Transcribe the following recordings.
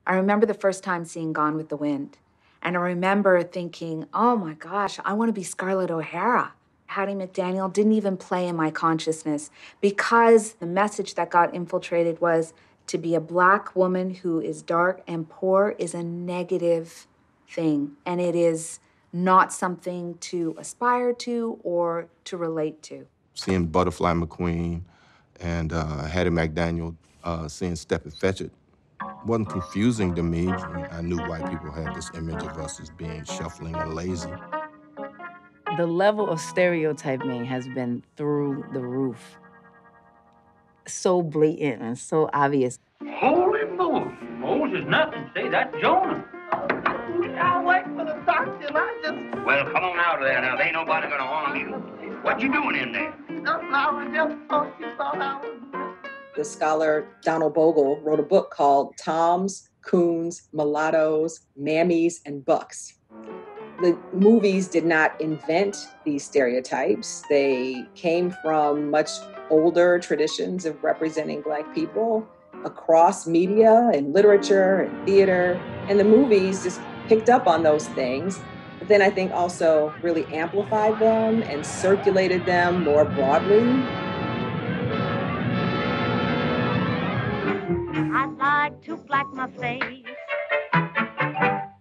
I remember the first time seeing Gone with the Wind. And I remember thinking, oh my gosh, I want to be Scarlett O'Hara. Hattie McDaniel didn't even play in my consciousness because the message that got infiltrated was to be a Black woman who is dark and poor is a negative thing. And it is not something to aspire to or to relate to. Seeing Butterfly McQueen and Hattie McDaniel seeing Step and Fetch It wasn't confusing to me. I knew white people had this image of us as being shuffling and lazy. The level of stereotyping has been through the roof. So blatant and so obvious. Holy Moses. Moses nothing. Say, that's Jonah. I'll wait for the doctor and I just... Well, come on out of there now. There ain't nobody gonna harm you. What you doing in there? I was just thought you thought I was... The scholar Donald Bogle wrote a book called Toms, Coons, Mulattoes, Mammies, and Bucks. The movies did not invent these stereotypes. They came from much older traditions of representing Black people across media and literature and theater. And the movies just picked up on those things, but then I think also really amplified them and circulated them more broadly. I'd like to black my face,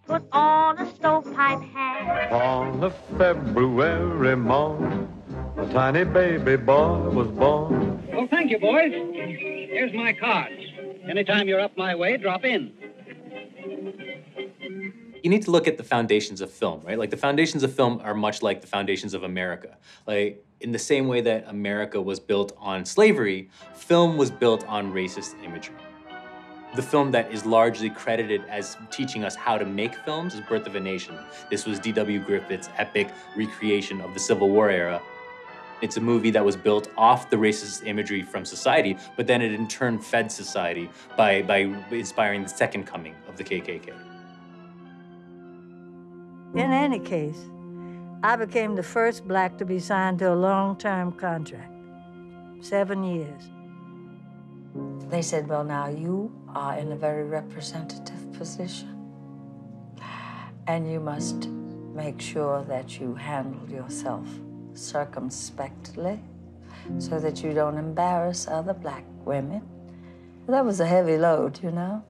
put on a stovepipe hat. On a February morning, a tiny baby boy was born. Well, thank you, boys. Here's my card. Anytime you're up my way, drop in. You need to look at the foundations of film, right? Like the foundations of film are much like the foundations of America. Like in the same way that America was built on slavery, film was built on racist imagery. The film that is largely credited as teaching us how to make films is Birth of a Nation. This was D.W. Griffith's epic recreation of the Civil War era. It's a movie that was built off the racist imagery from society, but then it in turn fed society by inspiring the second coming of the KKK. In any case, I became the first Black to be signed to a long-term contract, 7 years. They said, well, now you are in a very representative position, and you must make sure that you handle yourself circumspectly so that you don't embarrass other Black women. That was a heavy load, you know?